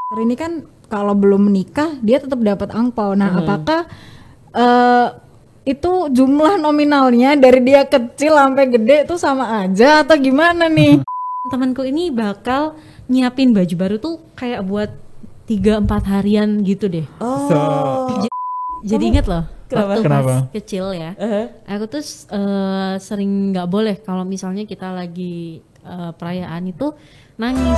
Ini kan kalau belum menikah dia tetap dapat angpau. Nah, apakah itu jumlah nominalnya dari dia kecil sampai gede tuh sama aja atau gimana nih? Temanku ini bakal nyiapin baju baru tuh kayak buat 3-4 harian gitu deh. Jadi inget loh, waktu pas kecil ya, aku tuh sering nggak boleh kalau misalnya kita lagi perayaan itu nangis.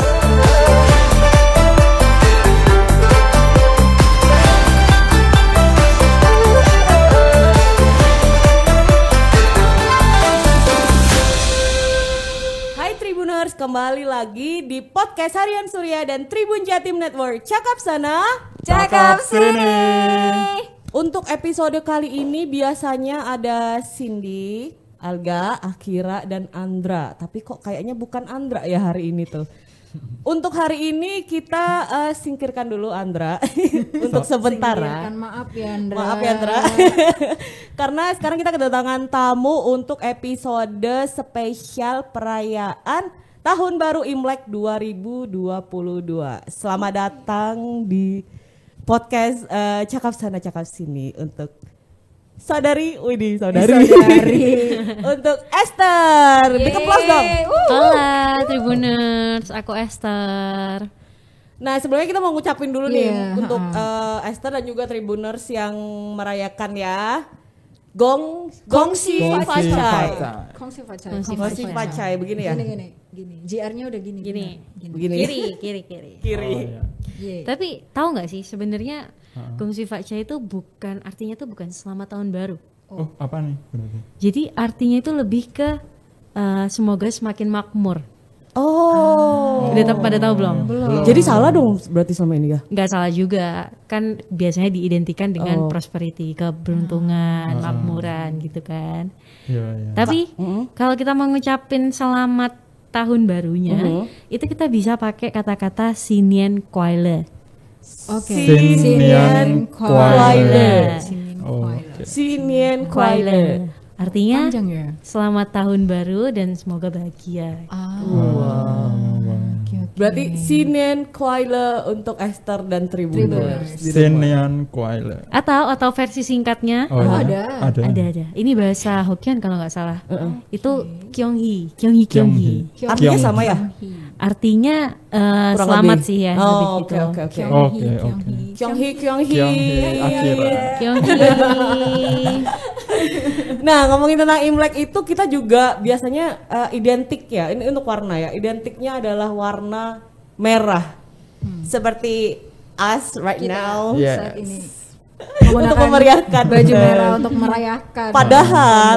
Tribuners, kembali lagi di podcast Harian Surya dan Tribun Jatim Network. Cakap sana, cakap sini. Untuk episode kali ini biasanya ada Cindy, Alga, Akira, dan Andra. Tapi kok kayaknya bukan Andra ya hari ini tuh. Untuk hari ini kita singkirkan dulu Andra untuk sementara. Maaf ya Andra. Maaf ya Andra. Karena sekarang kita kedatangan tamu untuk episode spesial perayaan Tahun Baru Imlek 2022. Selamat datang di podcast Cakap Sana Cakap Sini untuk saudari untuk Esther. Big applause dong. Halo Tribuners, aku Esther. Nah sebelumnya kita mau ngucapin dulu nih untuk Esther dan juga Tribuners yang merayakan ya Gongsi Facai begini ya. Gini. JR-nya udah gini. Kiri. Tapi tahu nggak sih sebenarnya Gongsi Facai itu artinya tuh bukan selamat tahun baru. Oh, apa nih berarti? Jadi artinya itu lebih ke semoga semakin makmur. Udah pada tahu belum? Jadi salah dong berarti selama ini ya? Nggak salah juga, kan biasanya diidentikan dengan prosperity, keberuntungan, makmuran gitu kan. Iya. Tapi kalau kita mau ngucapin selamat tahun barunya, itu kita bisa pakai kata-kata Sinien Kuaile. Sinien Kuaile. Artinya ya? Selamat tahun baru dan semoga bahagia. Berarti Sinien Kuaile untuk Esther dan Tribuners. Sinien Kuaile. Atau versi singkatnya Ada. Ini bahasa Hokkien kalau nggak salah. Itu Kyonghi. Artinya sama ya? Artinya selamat lebih. sih ya. Oke. Kyonghi. Nah ngomongin tentang Imlek itu kita juga biasanya identik ya. Ini untuk warna ya. Identiknya adalah warna merah. Seperti us right now. Saat ini Untuk memeriahkan baju merah untuk merayakan. Padahal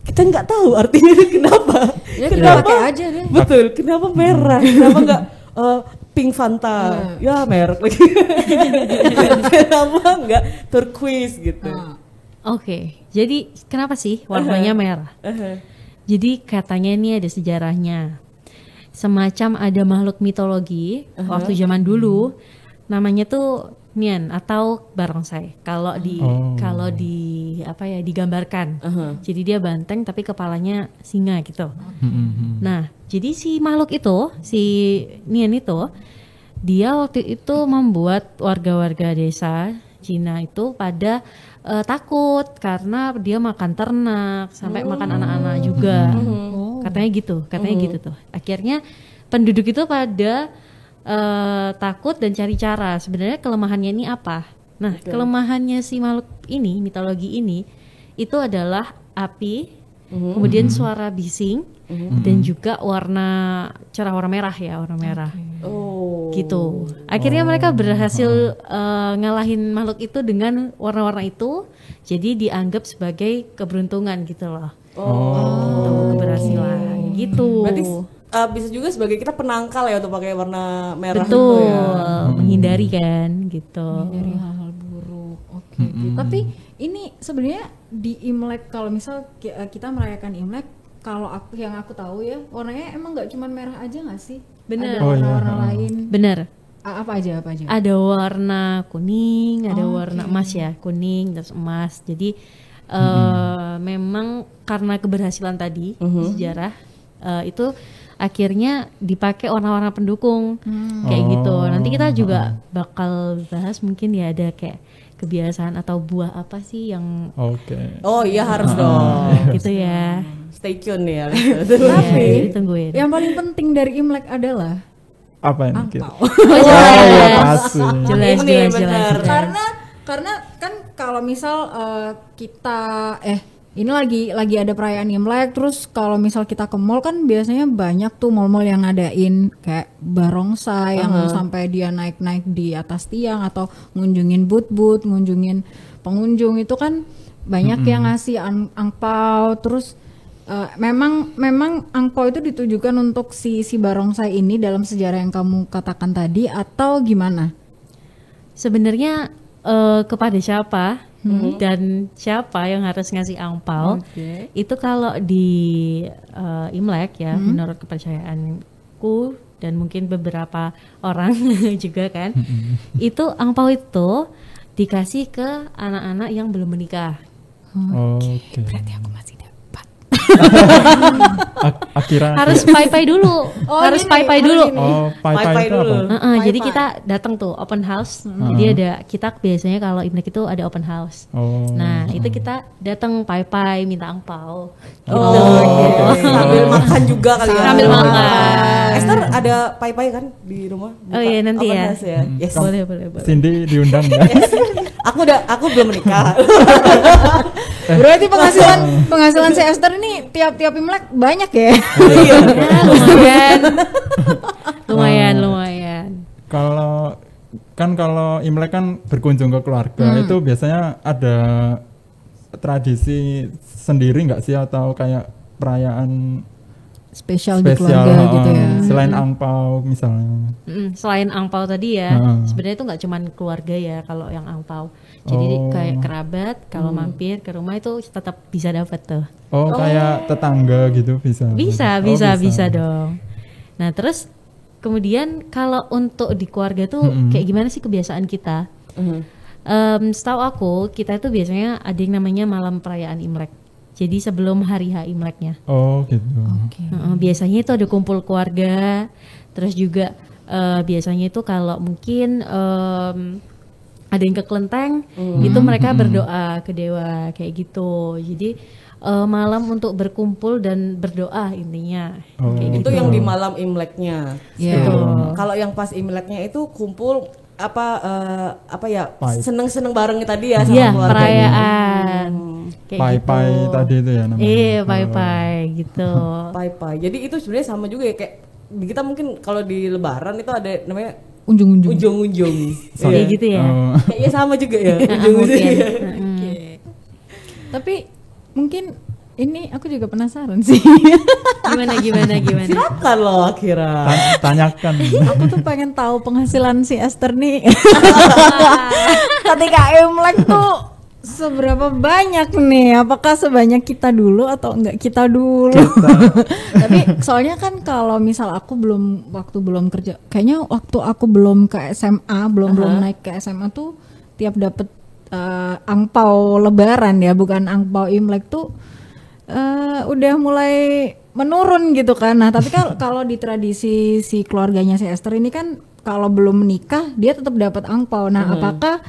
kita nggak tahu artinya kenapa. Ya, kenapa? Pakai aja deh. Betul. Kenapa merah? Kenapa nggak pink Fanta? Ya merek lagi. Kenapa nggak turquoise gitu? Oke, jadi kenapa sih warnanya merah? Jadi katanya ini ada sejarahnya. Semacam ada makhluk mitologi waktu zaman dulu, namanya tuh Nian atau barongsai. Kalau digambarkan. Jadi dia banteng tapi kepalanya singa gitu. Nah, jadi si makhluk itu, si Nian itu, dia waktu itu membuat warga-warga desa Cina itu pada takut karena dia makan ternak sampai makan anak-anak juga. Katanya gitu tuh. Akhirnya penduduk itu pada takut dan cari cara. Sebenarnya kelemahannya ini apa? Nah, kelemahannya si makhluk ini, mitologi ini, itu adalah api, kemudian suara bising, dan juga cerah warna merah ya, warna merah. Gitu. Akhirnya mereka berhasil ngalahin makhluk itu dengan warna-warna itu, jadi dianggap sebagai keberuntungan gitu loh. Gitu, keberhasilan gitu. Berarti bisa juga sebagai kita penangkal ya untuk pakai warna merah. Betul, itu ya. menghindari kan gitu. Menghindari hal-hal buruk. Oke. Gitu. Tapi ini sebenarnya di Imlek, kalau misal kita merayakan Imlek, kalau yang aku tahu ya, warnanya emang nggak cuma merah aja nggak sih? Bener. Ada warna-warna lain. Bener. Apa aja? Ada warna kuning, ada warna emas ya, kuning terus emas. Jadi memang karena keberhasilan tadi sejarah itu akhirnya dipakai warna-warna pendukung kayak gitu. Nanti kita juga bakal bahas mungkin ya ada kayak kebiasaan atau buah apa sih yang Oke. Oh iya harus dong. gitu ya. Stay tune nih ya. Tapi Ya, ditungguin. yang paling penting dari Imlek adalah Apa ini kita? angpau. Oh, iya jelas. pasti. Jelas, Ini jelas, bener. jelas. karena kan kalau misal kita ini lagi ada perayaan Imlek, terus kalau misal kita ke mall kan biasanya banyak tuh mall-mall yang ngadain kayak barongsai yang sampai dia naik-naik di atas tiang atau ngunjungin booth-booth, ngunjungin pengunjung itu kan banyak yang ngasih angpau. Terus memang angpau itu ditujukan untuk si barongsai ini dalam sejarah yang kamu katakan tadi atau gimana? Sebenarnya kepada siapa dan siapa yang harus ngasih angpau itu kalau di Imlek ya menurut kepercayaanku dan mungkin beberapa orang juga kan itu angpau itu dikasih ke anak-anak yang belum menikah. Oke. Berarti aku masih dapat. Akhiran Harus pai-pai dulu. Harus gini, pai-pai harus dulu. gini. Pai-pai pai-pai itu dulu. apa? Jadi kita datang tuh open house. Jadi ada kita biasanya kalau Imlek itu ada open house. Oh. Nah itu kita datang pai-pai minta angpau. Oh, sambil makan juga kali ya. Sambil makan. Esther ada pai-pai kan di rumah? Oh iya, nanti open ya. house ya. Yes. Boleh. Cindy diundang ya. Aku belum menikah. Berarti penghasilan si Esther ini tiap Imlek banyak ya? Iya. Lumayan. Kalau Imlek kan berkunjung ke keluarga itu biasanya ada tradisi sendiri nggak sih atau kayak perayaan Spesial di keluarga gitu ya. Selain angpau misalnya. Selain angpau tadi ya, sebenarnya itu nggak cuman keluarga ya kalau yang angpau. Jadi kayak kerabat kalau mampir ke rumah itu tetap bisa dapat tuh. Oh, kayak tetangga gitu bisa. Bisa dong. Nah terus kemudian kalau untuk di keluarga tuh kayak gimana sih kebiasaan kita? Setahu aku kita itu biasanya ada yang namanya malam perayaan Imlek. Jadi sebelum hari H Imleknya. Oh gitu. Biasanya itu ada kumpul keluarga. Terus juga biasanya itu kalau mungkin ada yang ke kelenteng, itu mereka berdoa ke dewa kayak gitu. Jadi malam untuk berkumpul dan berdoa intinya. Kayak Itu gitu. yang di malam Imleknya. Iya. Kalau yang pas Imleknya itu kumpul apa ya Pai. seneng-seneng bareng tadi ya sama Iya, keluarga. perayaan. Kayak Pai-pai gitu. tadi itu ya namanya. Iya, pai-pai gitu. Pai-pai. Jadi itu sebenarnya sama juga ya kayak di kita mungkin kalau di Lebaran itu ada namanya Unjung-unjung. ujung-ujung. Kayak gitu ya. Kayaknya sama juga ya. Mungkin. Ujung-ujung. Tapi mungkin ini aku juga penasaran sih. Gimana? Silakan loh Akira. Tanyakan. Aku tuh pengen tahu penghasilan si Esther nih. Ketika Imlek tuh seberapa banyak nih? Apakah sebanyak kita dulu atau enggak kita dulu? Tapi soalnya kan kalau misal aku belum kerja, kayaknya waktu aku belum ke SMA, belum naik ke SMA tuh tiap dapet angpau Lebaran ya, bukan angpau Imlek tuh udah mulai menurun gitu kan. Nah tapi kalau di tradisi si keluarganya si Esther ini kan kalau belum menikah dia tetap dapat angpau. Nah apakah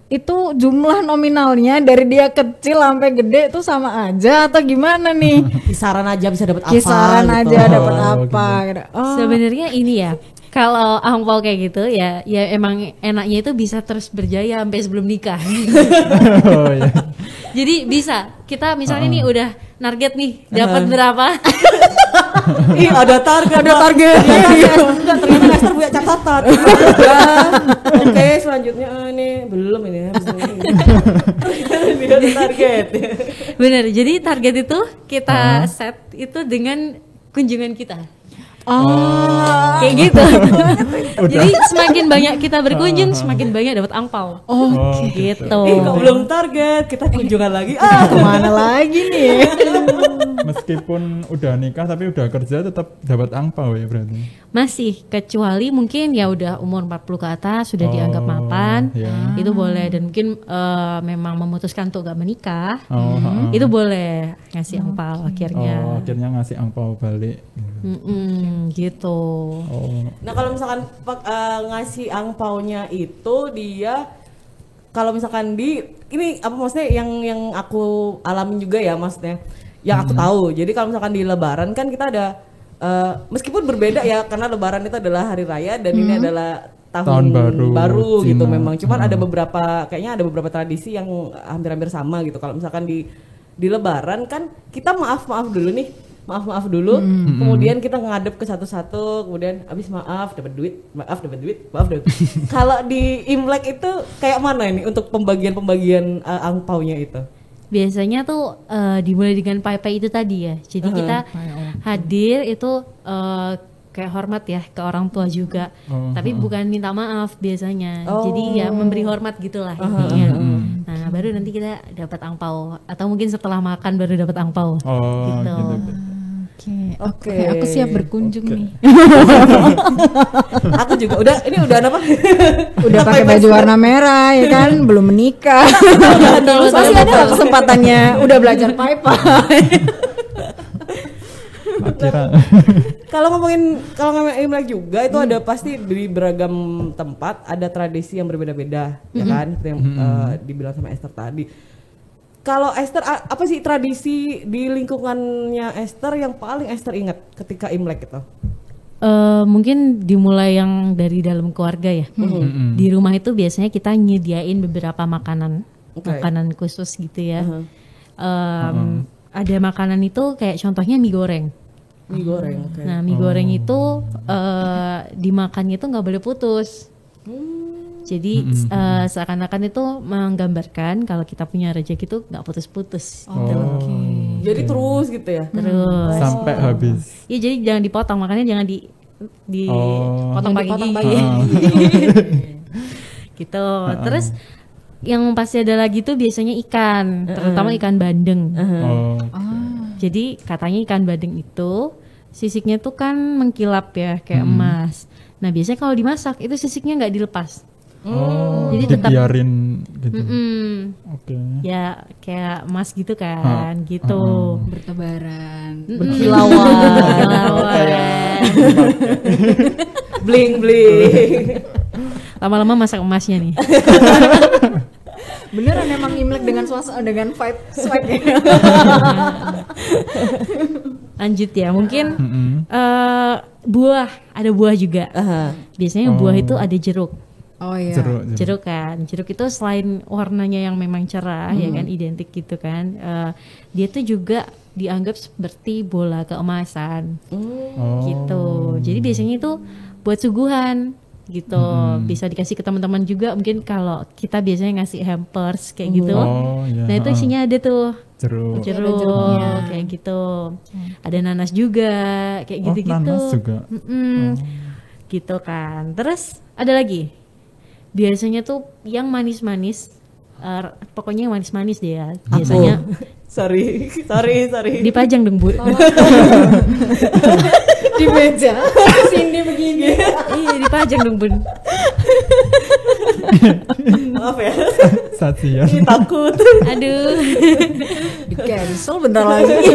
itu jumlah nominalnya dari dia kecil sampai gede tuh sama aja atau gimana nih? Kisaran aja bisa dapat apa? Kisaran gitu. aja dapat apa? Gitu. Oh. Sebenarnya ini ya, kalau angpau kayak gitu ya emang enaknya itu bisa terus berjaya sampai sebelum nikah. Oh iya. Jadi bisa kita misalnya nih udah target nih dapat berapa? Ih ada target. Enggak ternyata Esther punya catatan. Oke selanjutnya ini belum ini ya. Dia ada target. Bener. Jadi target itu kita set itu dengan kunjungan kita. Kayak gitu. Jadi semakin banyak kita berkunjung, semakin banyak dapat angpau. Gitu. Ih kok belum target kita kunjungan lagi. Kemana lagi nih? Meskipun udah nikah tapi udah kerja tetap dapat angpau ya berarti. Masih, kecuali mungkin ya udah umur 40 ke atas sudah dianggap mapan, ya. itu boleh. Dan mungkin memang memutuskan untuk gak menikah, Oh, itu boleh ngasih angpau akhirnya. akhirnya ngasih angpau balik. Gitu. Oh, Nah kalau misalkan ngasih angpaunya itu dia kalau misalkan ini apa maksudnya yang aku alamin juga ya maksudnya yang aku tahu. Jadi kalau misalkan di Lebaran kan kita ada meskipun berbeda ya karena Lebaran itu adalah hari raya dan ini adalah tahun baru gitu Cina. memang. Cuman ada kayaknya ada beberapa tradisi yang hampir-hampir sama gitu. Kalau misalkan di Lebaran kan kita maaf dulu nih. Maaf dulu, kemudian kita ngadep ke satu-satu, kemudian abis maaf dapat duit. Kalau di Imlek itu kayak mana ini untuk pembagian angpaunya itu? Biasanya tuh dimulai dengan pai-pai itu tadi ya. Jadi kita hadir itu kayak hormat ya ke orang tua juga. Tapi bukan minta maaf biasanya. Jadi ya memberi hormat gitulah intinya. Nah, baru nanti kita dapat angpau atau mungkin setelah makan baru dapat angpau. Gitu. Oke, aku siap berkunjung nih. Aku juga udah apa? Udah pakai baju warna merah ya kan, belum menikah. Masih ada nggak kesempatannya? Udah belajar pai-pai. Kalau ngomongin Imlek juga itu ada pasti di beragam tempat ada tradisi yang berbeda-beda ya kan seperti yang dibilang sama Esther tadi. Kalau Esther apa sih tradisi di lingkungannya Esther yang paling Esther ingat ketika Imlek itu? Mungkin dimulai yang dari dalam keluarga ya. Di rumah itu biasanya kita nyediain beberapa makanan khusus gitu ya. Ada makanan itu kayak contohnya mie goreng. Mie goreng. Nah mie goreng itu dimakannya itu nggak boleh putus. Jadi seakan-akan itu menggambarkan kalau kita punya rezeki itu nggak putus-putus. Gitu. Jadi terus gitu ya. Terus sampai habis. Iya jadi jangan dipotong, makanya jangan dipotong pagi. Gitu. Terus yang pasti ada lagi tuh biasanya ikan, terutama ikan bandeng. Jadi katanya ikan bandeng itu sisiknya tuh kan mengkilap ya kayak emas. Nah biasanya kalau dimasak itu sisiknya nggak dilepas. Jadi tetap dibiarin gitu. Oke. Ya kayak emas gitu kan, gitu. Bertebaran. Berkilauan. Bling. Lama-lama masak emasnya nih. Beneran emang Imlek dengan suasana dengan vibe swag. Lanjut ya, mungkin buah, ada buah juga. Biasanya buah itu ada jeruk. Oh iya. Jeruk kan, jeruk itu selain warnanya yang memang cerah ya kan, identik gitu kan, dia tuh juga dianggap seperti bola keemasan, gitu. Jadi biasanya itu buat suguhan gitu, bisa dikasih ke teman-teman juga. Mungkin kalau kita biasanya ngasih hampers kayak gitu, nah itu isinya ada tuh jeruk kayak gitu, ada nanas juga kayak gitu-gitu. Nanas juga. Gitu kan. Terus ada lagi. Biasanya tuh yang manis-manis, pokoknya yang manis-manis deh ya. Biasanya sorry. dipajang dong Bu. Di meja. Sini begini. Iya dipajang dong Bun. Maaf ya. Satya. Takut. Aduh. Di cancel bentar lagi.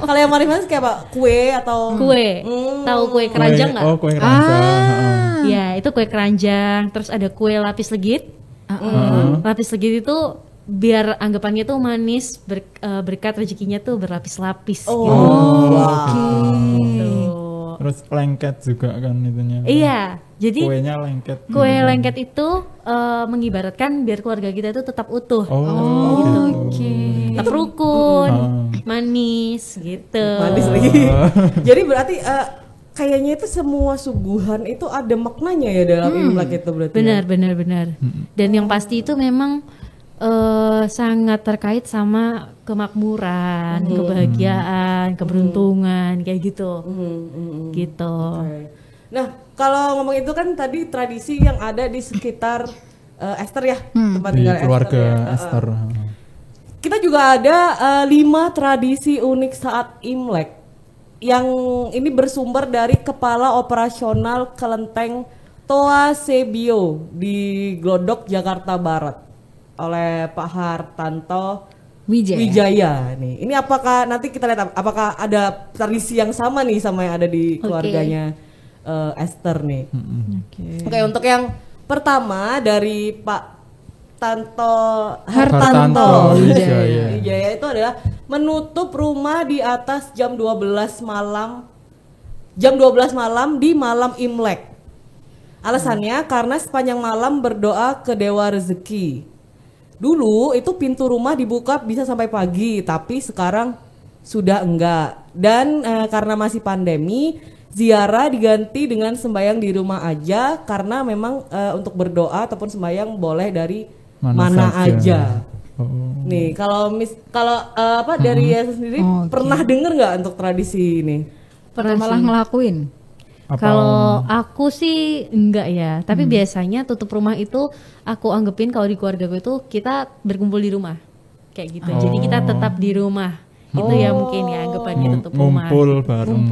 Kalau yang manis-manis kayak apa? Kue atau Kue. Tahu kue keranjang nggak? Oh, kue keranjang. Ya itu kue keranjang. Terus ada kue lapis legit. Lapis legit itu biar anggapannya tuh manis, berkat rezekinya tuh berlapis-lapis. Terus lengket juga kan itunya. Iya, jadi kuenya lengket. Kue lengket itu mengibaratkan biar keluarga kita itu tetap utuh. Tetap rukun, manis gitu. Manis lagi. Jadi berarti kayaknya itu semua suguhan itu ada maknanya ya dalam Imlek itu berarti. Benar. Dan yang pasti itu memang sangat terkait sama kemakmuran, kebahagiaan, keberuntungan kayak gitu. Gitu. Okay. Nah, kalau ngomong itu kan tadi tradisi yang ada di sekitar Esther ya, tempat tinggal keluarga Esther. Esther. kita juga ada 5 tradisi unik saat Imlek yang ini bersumber dari Kepala Operasional Kelenteng Toa Sebio di Glodok, Jakarta Barat oleh Pak Hartanto Wijaya nih. Ini apakah nanti kita lihat apakah ada tradisi yang sama nih sama yang ada di keluarganya Esther nih. Oke, untuk yang pertama dari Pak Hartanto Wijaya itu adalah menutup rumah di atas jam 12 malam di malam Imlek. Alasannya karena sepanjang malam berdoa ke dewa rezeki. Dulu itu pintu rumah dibuka bisa sampai pagi, tapi sekarang sudah enggak. Dan karena masih pandemi, ziarah diganti dengan sembahyang di rumah aja karena memang untuk berdoa ataupun sembahyang boleh dari mana aja. Nih, kalau dari Yesus sendiri pernah dengar nggak untuk tradisi ini? Pernah malah ngelakuin? Kalau aku sih enggak ya, tapi biasanya tutup rumah itu aku anggapin kalau di keluarga gue itu kita berkumpul di rumah kayak gitu. Jadi kita tetap di rumah. Itu ya mungkin ya anggapannya tutup rumah. Ngumpul bareng.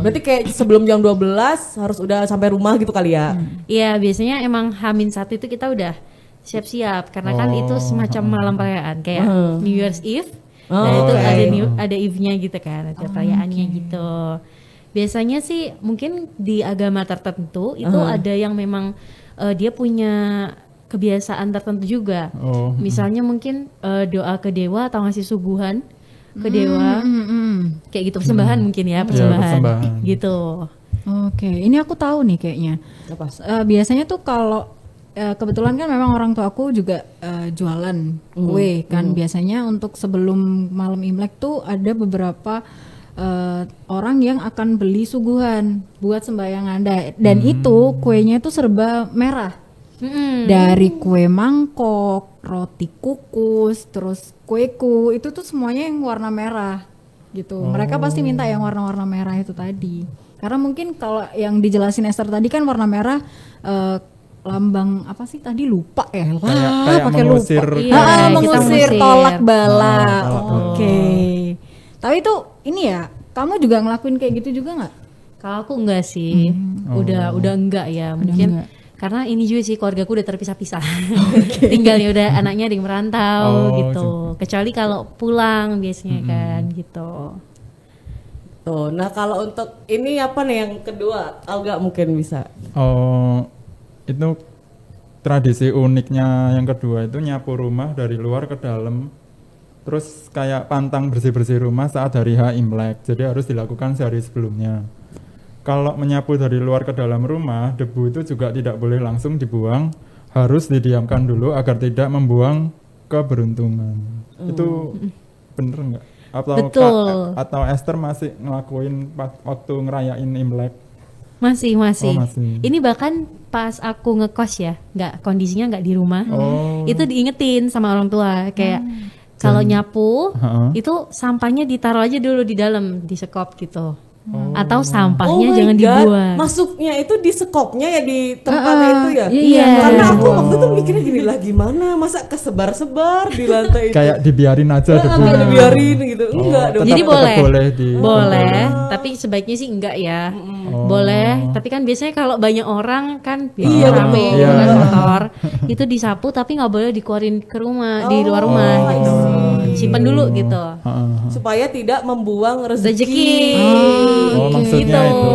Berarti kayak sebelum jam 12 harus udah sampai rumah gitu kali ya? Iya, biasanya emang H-1 itu kita udah siap-siap karena kan itu semacam malam perayaan kayak New Year's Eve. Dan itu ada Eve-nya gitu kan, ada perayaannya gitu. Biasanya sih mungkin di agama tertentu itu ada yang memang dia punya kebiasaan tertentu juga. Misalnya mungkin persembahan ke dewa atau ngasih suguhan ke dewa. Kayak gitu persembahan mungkin ya, persembahan. Gitu. Oke, ini aku tahu nih kayaknya. Biasanya tuh kalau kebetulan kan memang orang tua aku juga jualan kue kan. Biasanya untuk sebelum malam Imlek tuh ada beberapa orang yang akan beli suguhan buat sembayangan dan itu kuenya itu serba merah. Dari kue mangkok, roti kukus, terus kueku itu tuh semuanya yang warna merah gitu. Mereka pasti minta yang warna-warna merah itu tadi. Karena mungkin kalau yang dijelasin Esther tadi kan warna merah lambang apa sih tadi lupa ya. Kayak pakai mengusir. lupa. Iya, mengusir tolak bala. Oke. Tapi itu ini ya, kamu juga ngelakuin kayak gitu juga nggak? Kalau aku enggak sih, udah enggak ya, mungkin karena ini juga sih keluargaku udah terpisah-pisah. Tinggal ya udah anaknya ada yang merantau gitu. Kecuali kalau pulang biasanya kan gitu. Tuh, nah kalau untuk ini apa nih yang kedua, Alga mungkin bisa. Itu tradisi uniknya yang kedua itu nyapu rumah dari luar ke dalam. Terus kayak pantang bersih-bersih rumah saat hari H Imlek. Jadi harus dilakukan sehari sebelumnya. Kalau menyapu dari luar ke dalam rumah, debu itu juga tidak boleh langsung dibuang, harus didiamkan dulu agar tidak membuang keberuntungan. Itu bener nggak? Atau Esther masih ngelakuin waktu ngerayain Imlek? Masih. Masih. Ini bahkan pas aku ngekos ya, kondisinya nggak di rumah, itu diingetin sama orang tua kayak kalau nyapu itu sampahnya ditaruh aja dulu di dalam di sekop gitu. Atau sampahnya jangan dibuang. Masuknya itu di sekopnya ya di tempatnya itu ya. Iya. Karena aku waktu itu mikirnya gini lah, gimana masa kesebar-sebar di lantai itu. Kayak dibiarin aja debunya. Dibiarin gitu. Enggak dong. Jadi boleh. Boleh. Tapi sebaiknya sih enggak ya. Boleh, tapi kan biasanya kalau banyak orang kan rame kotor. Itu disapu tapi nggak boleh dikeluarin ke rumah, di luar rumah gitu. Simpan dulu gitu. Supaya tidak membuang rezeki. Maksudnya gitu. itu.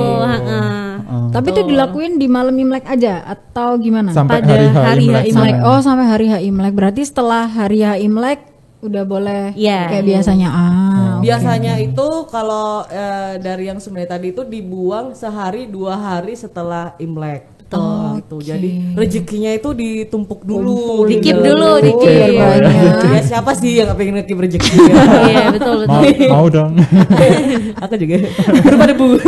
Tapi itu dilakuin di malam Imlek aja atau gimana? Sampai Pada hari H Imlek. Sampai hari H Imlek. Berarti setelah hari H Imlek udah boleh kayak biasanya. Biasanya itu kalau dari yang sebenarnya tadi itu dibuang sehari 2 hari setelah Imlek. Gitu. Jadi rezekinya itu ditumpuk dulu, dikip dulu, dikip. Ya siapa sih yang gak pengen ngekip rezeki? Iya betul. Mau dong. Aku juga. Berupa debu.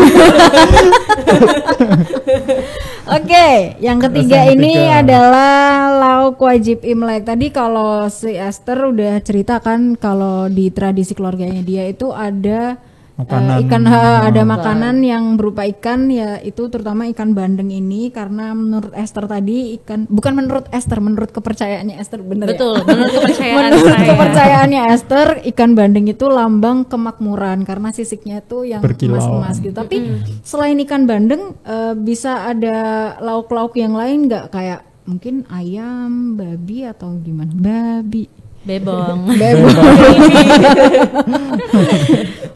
Oke, yang ketiga ini adalah lauk wajib Imlek. Tadi kalau si Esther udah cerita kan kalau di tradisi keluarganya dia itu ada Makanan. Ada makanan yang berupa ikan, ya itu terutama ikan bandeng ini, karena menurut Esther tadi bukan menurut Esther, menurut kepercayaannya Esther, bener Betul, ya? menurut kepercayaan Menurut saya. kepercayaannya Esther, ikan bandeng itu lambang kemakmuran karena sisiknya tuh yang Berkilauan. emas-emas gitu. Tapi selain ikan bandeng bisa ada lauk-lauk yang lain nggak, kayak mungkin ayam, babi atau gimana? Babi. Bebong. Bebek.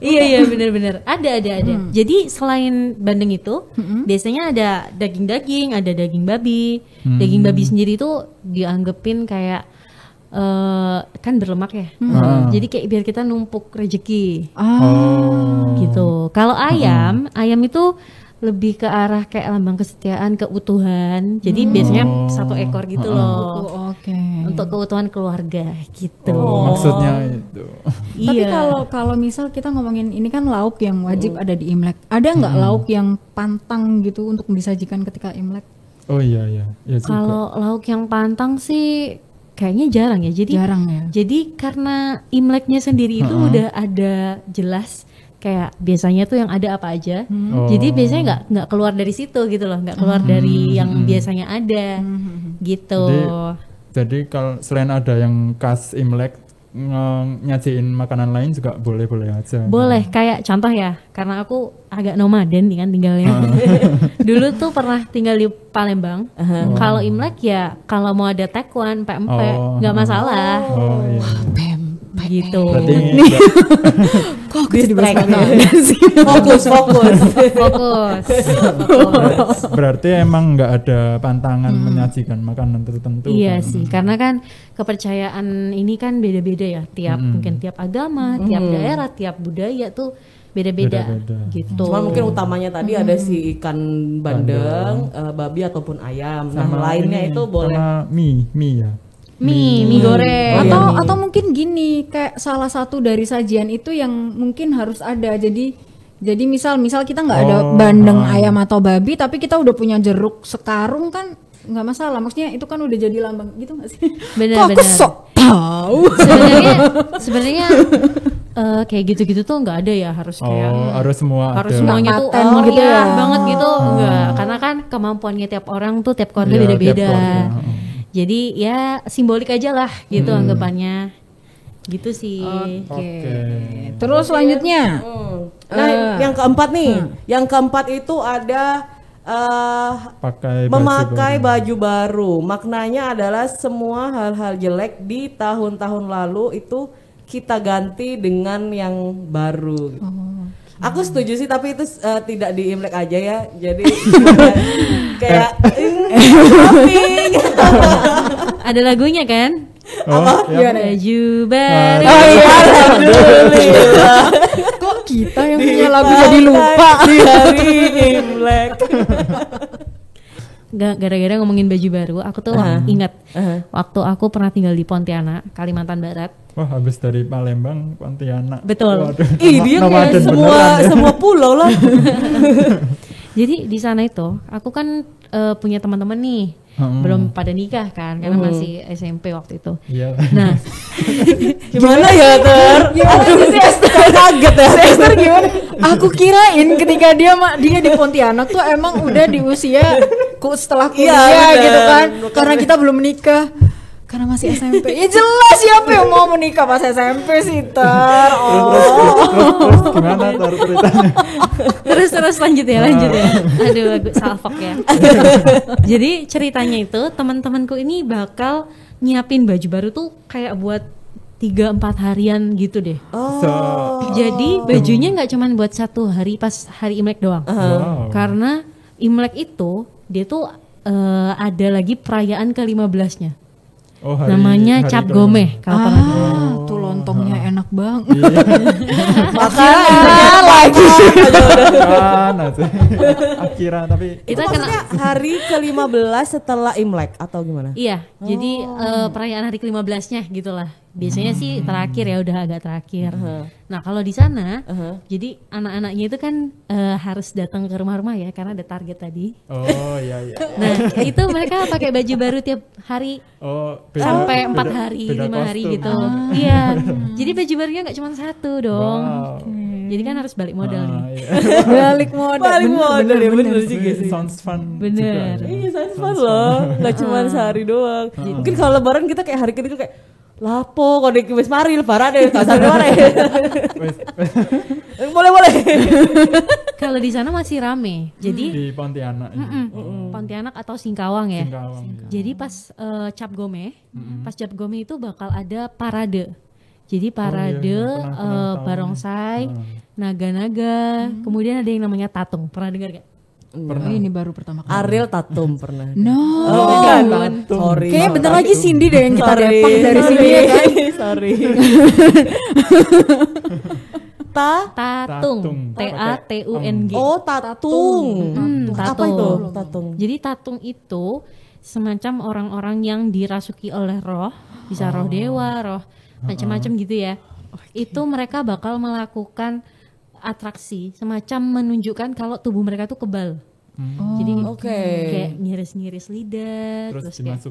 Iya benar-benar ada. Jadi selain bandeng itu biasanya ada daging-daging, ada daging babi. Daging babi sendiri itu dianggepin kayak kan berlemak ya. Jadi kayak biar kita numpuk rezeki gitu. Kalau ayam itu lebih ke arah kayak lambang kesetiaan, keutuhan. Jadi biasanya satu ekor gitu loh. Oke. Untuk keutuhan keluarga gitu. Maksudnya itu. Tapi Iya. kalau misal kita ngomongin ini kan lauk yang wajib ada di Imlek. Ada nggak lauk yang pantang gitu untuk disajikan ketika Imlek? Oh iya juga. Kalau lauk yang pantang sih kayaknya jarang ya. Jadi Jarang ya. Jadi karena Imleknya sendiri itu udah ada jelas kayak biasanya tuh yang ada apa aja. Jadi biasanya nggak keluar dari situ gitu loh, nggak keluar dari yang biasanya ada gitu. Jadi kalau selain ada yang khas Imlek, nyajiin makanan lain juga boleh-boleh aja. Boleh, kayak contoh ya, karena aku agak nomaden nih kan tinggalnya. Dulu tuh pernah tinggal di Palembang. Kalau Imlek ya kalau mau ada tekwan, pempek, nggak masalah. Oh iya. Gitu. Berarti Kok aku jadi Distract. fokus. Fokus. berarti emang nggak ada pantangan menyajikan makanan tertentu. Iya kan? sih, karena kan kepercayaan ini kan beda-beda ya, mungkin tiap agama, tiap daerah, tiap budaya tuh beda-beda Beda-beda. gitu. Cuma mungkin utamanya tadi ada si ikan bandeng, babi ataupun ayam. Nah, lainnya ini, itu boleh. sama mie ya. mie goreng. Atau mungkin gini, kayak salah satu dari sajian itu yang mungkin harus ada. Jadi misal kita nggak ada bandeng ayam atau babi, tapi kita udah punya jeruk sekarung kan nggak masalah. Maksudnya itu kan udah jadi lambang gitu nggak sih? Benar, Kok aku benar. sok tahu. Sebenarnya kayak gitu-gitu tuh nggak ada ya, harus kayak Harus semua harus ada. semuanya tuh Paten gitu gitu ya. banget gitu, enggak, karena kan kemampuannya tiap orang tuh tiap keluarga Iya, beda-beda. tiap keluarga. Jadi ya simbolik aja lah gitu anggapannya, gitu sih. Oke. Terus selanjutnya. Nah, yang keempat nih. Yang keempat itu ada memakai baju baru. Maknanya adalah semua hal-hal jelek di tahun-tahun lalu itu kita ganti dengan yang baru. Aku setuju sih, tapi itu tidak di Imlek aja ya. Jadi kayak shopping. Ada lagunya kan? Baju baru. Alhamdulillah. Kok kita yang punya lagu jadi lupa? Di hari Imlek. Gara-gara ngomongin baju baru, aku tuh ingat waktu aku pernah tinggal di Pontianak, Kalimantan Barat. Wah, habis dari Palembang, Pontianak. Betul. Waduh, Ih, dia kayak nomaden beneran ya. semua pulau lah. Jadi di sana itu aku kan punya teman-teman nih, belum pada nikah kan, karena masih SMP waktu itu. Iya. Nah, Gimana ya, Gimana sih Esther? Kaget ya. Esther gimana? Aku kirain ketika dia di Pontianak tuh emang udah di usia setelah kuliah bener. gitu kan. Karena kita belum menikah. Karena masih SMP. Ya jelas siapa yang mau menikah pas SMP sih, Ter. Terus gimana ceritanya? terus lanjut ya. Aduh, agak salfok ya. Jadi ceritanya itu teman-temanku ini bakal nyiapin baju baru tuh kayak buat 3-4 harian gitu deh. Jadi bajunya nggak cuman buat 1 hari pas hari Imlek doang. Wow. Karena Imlek itu dia tuh ada lagi perayaan ke-15-nya. Namanya Cap Gomeh kalau pernah. Tuh lontongnya enak banget. Makanan lagi. Akhirnya tapi Itu maksudnya hari ke-15 setelah Imlek atau gimana? Iya, jadi perayaan hari ke-15-nya gitulah. Biasanya sih terakhir ya, udah agak terakhir. Nah, kalau di sana jadi anak-anaknya itu kan harus datang ke rumah-rumah ya, karena ada target tadi. oh iya. Nah, itu mereka pakai baju baru tiap hari sampai 4 hari, 5 hari gitu. Iya. Jadi baju barunya nggak cuma 1 dong. Wow. jadi kan harus balik modal nih. Iya. Balik modal. Balik modal ya, bener juga Ini sih. sounds fun Bener. juga. Iya, sounds fun loh. Nggak cuma sehari doang. Mungkin kalau lebaran kita kayak hari ketiga kayak lapo kode wis mari lebaran deh, tak sampai mana. Wes, Boleh. Kalau di sana masih rame. Jadi di Pontianak ini. Pontianak atau Singkawang ya. Singkawang. Jadi pas Cap Gome, pas Cap Gome itu bakal ada parade. Jadi parade pernah tahu. barongsai, naga-naga, kemudian ada yang namanya tatung. Pernah dengar gak? Pernah. Ini baru pertama kali. Ariel Tatum pernah. No. Oh, bukan. Sorry. Kayaknya bentar lagi Cindy deh yang kita Sorry, depak dari sini ya kan. Sorry. Tatung, T-A-T-U-N-G. Oh, tatung. Apa tatung. itu? Tatung. Jadi tatung itu semacam orang-orang yang dirasuki oleh roh, bisa roh dewa, roh macam-macam gitu ya. Itu mereka bakal melakukan atraksi, semacam menunjukkan kalau tubuh mereka tuh kebal. Jadi kayak ngiris-ngiris lidah, Terus terus kayak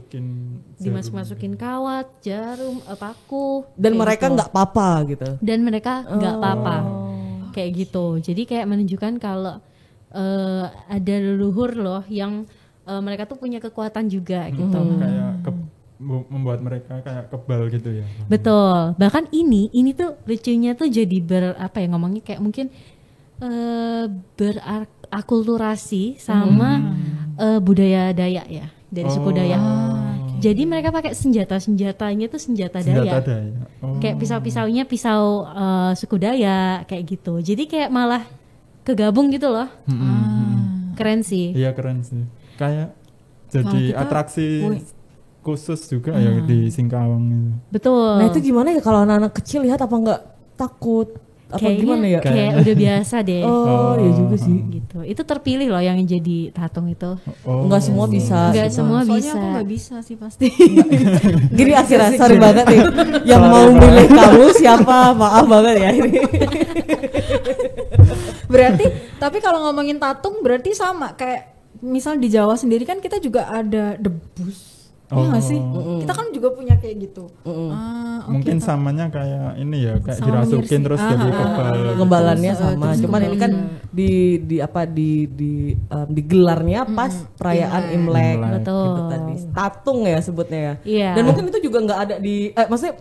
dimasuk-masukin kawat, jarum, paku. Dan kayak mereka gitu. nggak apa-apa gitu. Dan mereka nggak apa-apa, kayak gitu. Jadi kayak menunjukkan kalau ada leluhur loh yang mereka tuh punya kekuatan juga gitu. Kayak membuat mereka kayak kebal gitu ya. Betul. Bahkan ini tuh lucunya tuh jadi apa ya ngomongnya kayak mungkin berakulturasi sama budaya Dayak ya, dari suku Dayak. Jadi mereka pakai senjatanya tuh senjata Dayak. Kayak pisau-pisaunya pisau suku Dayak kayak gitu. Jadi kayak malah kegabung gitu loh. Keren sih. Iya keren sih. Kayak jadi atraksi khusus juga ya di Singkawang itu. Betul. Nah itu gimana ya kalau anak-anak kecil lihat apa nggak takut? Apa Kayaknya gimana ya? kayak udah biasa deh. Oh, iya juga sih. Gitu. Itu terpilih loh yang jadi tatung itu. Nggak semua bisa. Nggak semua Soalnya bisa. aku nggak bisa sih pasti. Gini akhirnya sorry banget nih. Yang mau milih kamu siapa? Maaf banget ya ini. Berarti tapi kalau ngomongin tatung berarti sama kayak misal di Jawa sendiri kan kita juga ada debus. Iya nggak sih? Kita kan juga punya kayak gitu. Mungkin samanya kayak ini ya, kayak Sama dirasukin mirip terus sih. jadi kebal. Kebalannya sama. terus Cuman ini kan digelarnya pas perayaan Imlek. Betul. Gitu tadi. Tatung ya sebutnya ya. Iya. Dan mungkin itu juga nggak ada di maksudnya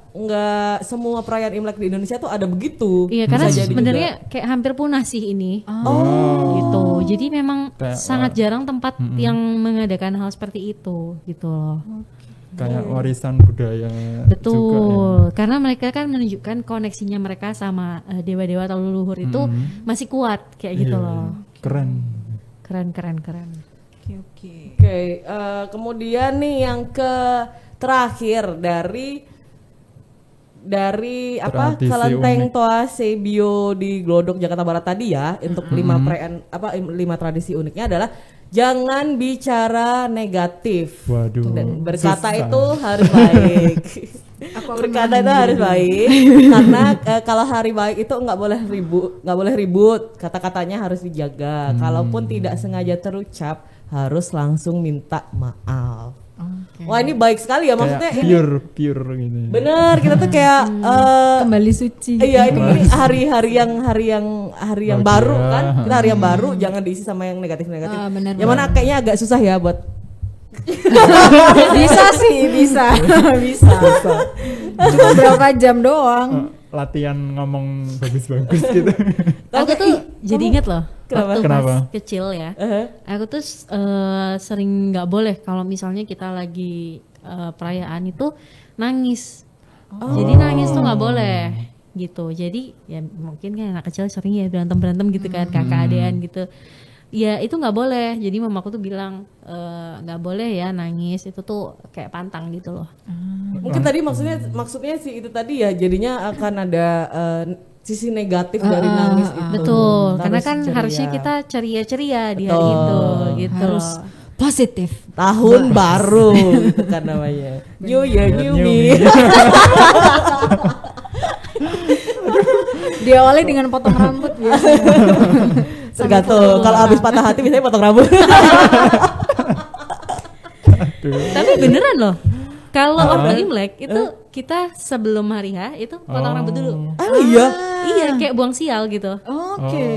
nggak semua perayaan Imlek di Indonesia tuh ada begitu. Iya, karena Bisa jadi sebenarnya kayak hampir punah sih ini. Gitu. Jadi memang Kayak, sangat jarang tempat yang mengadakan hal seperti itu gitu loh. Kayak warisan budaya Betul. juga ya. Karena mereka kan menunjukkan koneksinya mereka sama dewa-dewa atau leluhur itu masih kuat kayak gitu Iya, loh. Keren. Keren. Oke. Oke, kemudian nih yang terakhir dari apa Tradisi Kelenteng unik. Toa Sebio di Glodok Jakarta Barat tadi ya untuk 5 perayaan 5 tradisi uniknya adalah jangan bicara negatif. Waduh. Dan berkata susah. itu harus baik. Berkata itu harus baik karena kalau hari baik itu nggak boleh ribut. Kata-katanya harus dijaga. Kalaupun tidak sengaja terucap harus langsung minta maaf. Wah ini baik sekali ya maksudnya Kayak ini pure gitu. ya. bener kita tuh kayak Kembali suci. iya ini hari yang baru kan kita hari yang baru jangan diisi sama yang negatif benar, yang mana kayaknya agak susah ya buat Bisa sih, bisa. Cuma berapa jam doang. Latihan ngomong bagus-bagus gitu. Aku tuh jadi inget loh. Waktu Kenapa? pas kecil ya. Aku tuh sering nggak boleh kalau misalnya kita lagi perayaan itu nangis. Jadi nangis tuh nggak boleh gitu. Jadi ya mungkin kan anak kecil sering ya berantem gitu kan, kakak adean gitu. Ya itu nggak boleh. Jadi mamaku tuh bilang nggak boleh ya nangis, itu tuh kayak pantang gitu loh. mungkin tadi maksudnya sih itu tadi ya jadinya akan ada sisi negatif dari nangis itu. Betul, Kita karena harus kan ceria. harusnya kita ceria-ceria di hari itu gitu. Harus positif. tahun baru itu kan namanya. New year, new me. Diawali dengan potong rambut biasanya. Tergantung kalau habis patah hati biasanya potong rambut. Tapi beneran loh. Kalau waktu Imlek itu kita sebelum hari H itu potong rambut dulu. Iya. Iya, kayak buang sial gitu. Oke.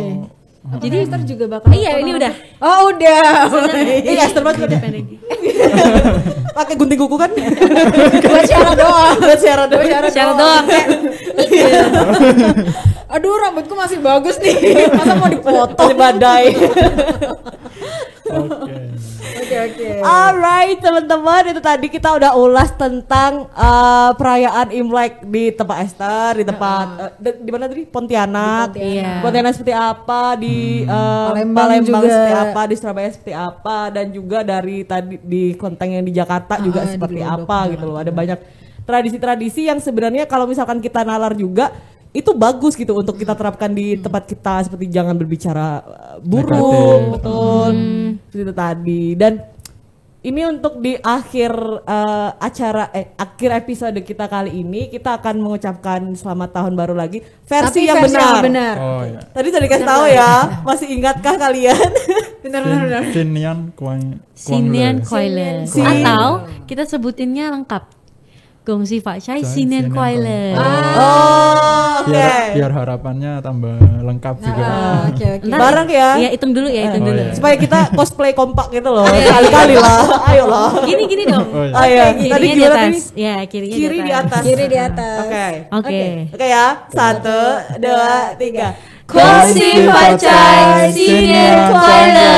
Oh. Jadi Esther juga bakal Iya, ini udah. Oh, udah. Iya, Esther banget Pendek. pakai gunting kuku kan? Buat syarat doang. Buat syarat doang. Syarat doang kayak Aduh, rambutku masih bagus nih. Masa mau dipotong? Masih badai. Oke. Oke. Alright teman-teman, itu tadi kita udah ulas tentang perayaan Imlek di tempat Esther, di tempat di mana tadi? Pontianak. Iya. Pontianak seperti apa, di Palembang juga. seperti apa, di Surabaya seperti apa, dan juga dari tadi di Kelenteng yang di Jakarta juga di seperti Glodok apa gitu loh. Ada banyak tradisi-tradisi yang sebenarnya kalau misalkan kita nalar juga itu bagus gitu untuk kita terapkan di tempat kita, seperti jangan berbicara buruk, Negatif. betul. Itu tadi. Dan ini untuk di akhir akhir episode kita kali ini, kita akan mengucapkan selamat tahun baru lagi versi yang benar. Oh ya. Tadi sudah dikasih tahu ya, masih ingatkah kalian? Benar. Sinian Sinian Koile. Si- Atau kita sebutinnya lengkap. Gongsi Pak Chai Sinian Koile. Oh, oke. Biar harapannya tambah lengkap juga. Oke. Bareng ya. Iya, hitung dulu ya, hitung Oh, dulu. iya. Supaya kita cosplay kompak gitu loh. Kali-kali lah. Ayolah. Gini dong. Oh, iya. Ayo. Tadi Kirinya di gimana atas. tadi? Ya, kirinya Kiri di atas. Kiri di atas. Oke. Oke. Oke ya. 1, 2, 3. Gongsi Pak Chai Sinian Koile.